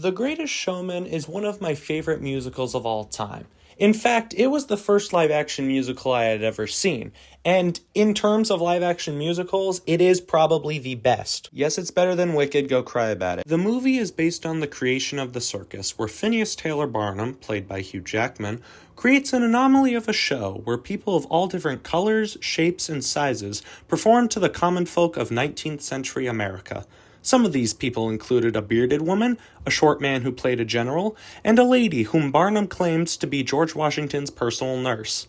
The Greatest Showman is one of my favorite musicals of all time. In fact, it was the first live action musical I had ever seen, and in terms of live action musicals, it is probably the best. Yes, it's better than Wicked, go cry about it. The movie is based on the creation of the circus, where Phineas Taylor Barnum, played by Hugh Jackman, creates an anomaly of a show where people of all different colors, shapes, and sizes perform to the common folk of 19th century America. Some of these people included a bearded woman, a short man who played a general, and a lady whom Barnum claims to be George Washington's personal nurse.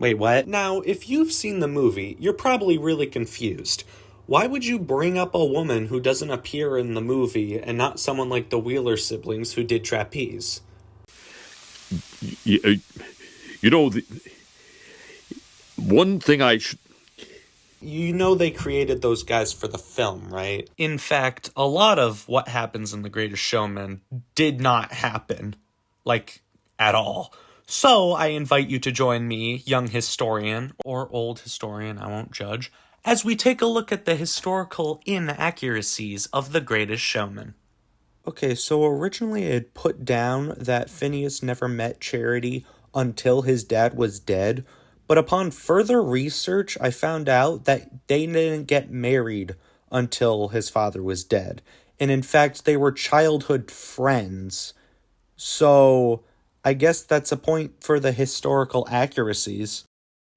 Wait, what? Now, if you've seen the movie, you're probably really confused. Why would you bring up a woman who doesn't appear in the movie and not someone like the Wheeler siblings who did trapeze? You know, one thing I should... You know they created those guys for the film, right? In fact, a lot of what happens in The Greatest Showman did not happen. Like, at all. So, I invite you to join me, young historian, or old historian, I won't judge, as we take a look at the historical inaccuracies of The Greatest Showman. Okay, so originally I had put down that Phineas never met Charity until his dad was dead, but upon further research, I found out that they didn't get married until his father was dead. And in fact, they were childhood friends. So, I guess that's a point for the historical accuracies.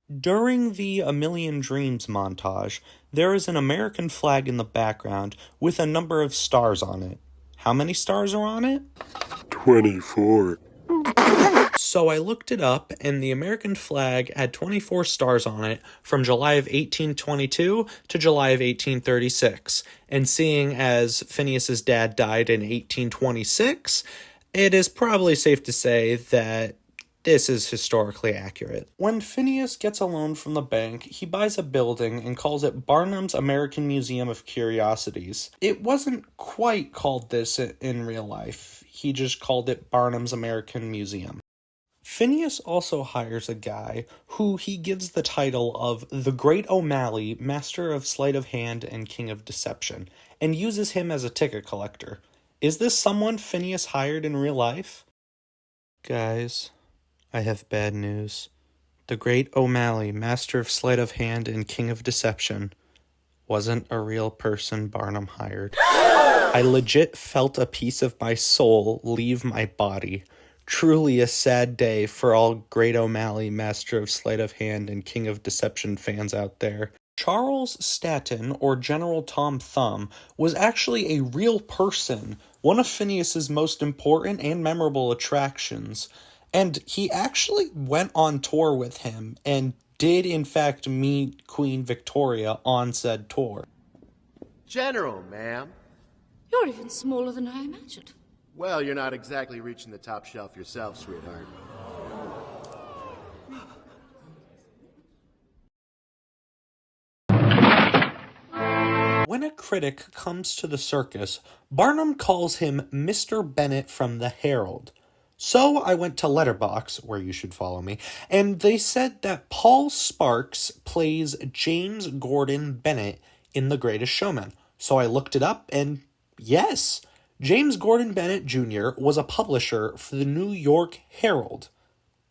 During the A Million Dreams montage, there is an American flag in the background with a number of stars on it. How many stars are on it? 24. So I looked it up, and the American flag had 24 stars on it from July of 1822 to July of 1836. And seeing as Phineas's dad died in 1826, it is probably safe to say that this is historically accurate. When Phineas gets a loan from the bank, he buys a building and calls it Barnum's American Museum of Curiosities. It wasn't quite called this in real life. He just called it Barnum's American Museum. Phineas also hires a guy who he gives the title of the Great O'Malley, Master of Sleight of Hand and King of Deception, and uses him as a ticket collector. Is this someone Phineas hired in real life? Guys, I have bad news. The Great O'Malley, Master of Sleight of Hand and King of Deception, wasn't a real person Barnum hired. I legit felt a piece of my soul leave my body. Truly a sad day for all Great O'Malley, Master of Sleight of Hand and King of Deception fans out there. Charles Stanton, or General Tom Thumb, was actually a real person, one of Phineas's most important and memorable attractions. And he actually went on tour with him and did in fact meet Queen Victoria on said tour. General, ma'am. You're even smaller than I imagined. Well, you're not exactly reaching the top shelf yourself, sweetheart. When a critic comes to the circus, Barnum calls him Mr. Bennett from the Herald. So I went to Letterboxd, where you should follow me, and they said that Paul Sparks plays James Gordon Bennett in The Greatest Showman. So I looked it up, and yes, James Gordon Bennett Jr. was a publisher for the New York Herald.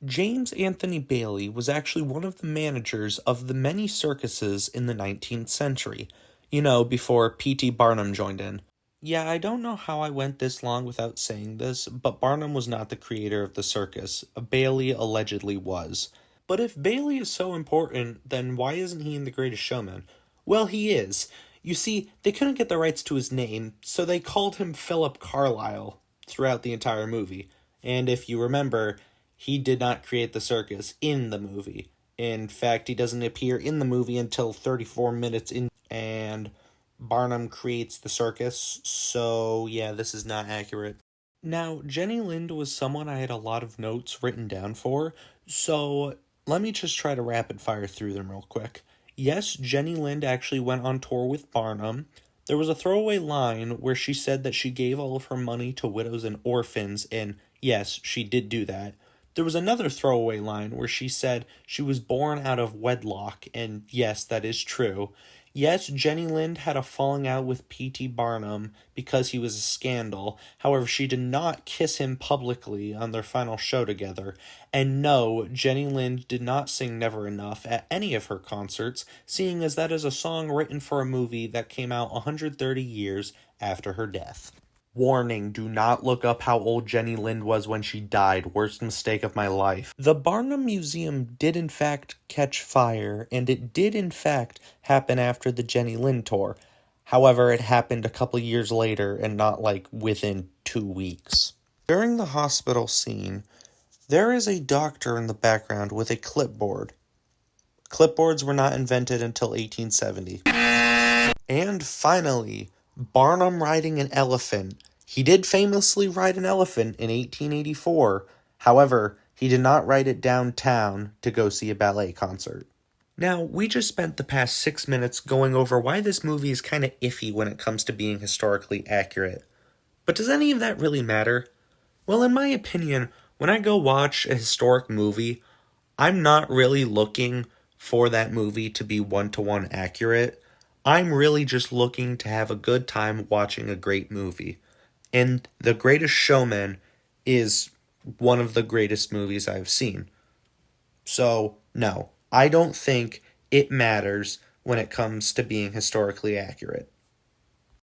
James Anthony Bailey was actually one of the managers of the many circuses in the 19th century. You know, before P.T. Barnum joined in. Yeah, I don't know how I went this long without saying this, but Barnum was not the creator of the circus. Bailey allegedly was. But if Bailey is so important, then why isn't he in The Greatest Showman? Well, he is. You see, they couldn't get the rights to his name, so they called him Philip Carlyle throughout the entire movie. And if you remember, he did not create the circus in the movie. In fact, he doesn't appear in the movie until 34 minutes in, and Barnum creates the circus, so yeah, this is not accurate. Now, Jenny Lind was someone I had a lot of notes written down for, so let me just try to rapid fire through them real quick. Yes, Jenny Lind actually went on tour with Barnum. There was a throwaway line where she said that she gave all of her money to widows and orphans, and yes, she did do that. There was another throwaway line where she said she was born out of wedlock, and yes, that is true. Yes, Jenny Lind had a falling out with P.T. Barnum because he was a scandal. However, she did not kiss him publicly on their final show together. And no, Jenny Lind did not sing Never Enough at any of her concerts, seeing as that is a song written for a movie that came out 130 years after her death. Warning, do not look up how old Jenny Lind was when she died. Worst mistake of my life. The Barnum Museum did in fact catch fire, and it did in fact happen after the Jenny Lind tour. However, it happened a couple years later and not like within 2 weeks. During the hospital scene, there is a doctor in the background with a clipboard. Clipboards were not invented until 1870. And finally, Barnum riding an elephant. He did famously ride an elephant in 1884. However, he did not ride it downtown to go see a ballet concert. Now, we just spent the past 6 minutes going over why this movie is kind of iffy when it comes to being historically accurate. But does any of that really matter? Well, in my opinion, when I go watch a historic movie, I'm not really looking for that movie to be one-to-one accurate. I'm really just looking to have a good time watching a great movie. And The Greatest Showman is one of the greatest movies I've seen. So, no, I don't think it matters when it comes to being historically accurate.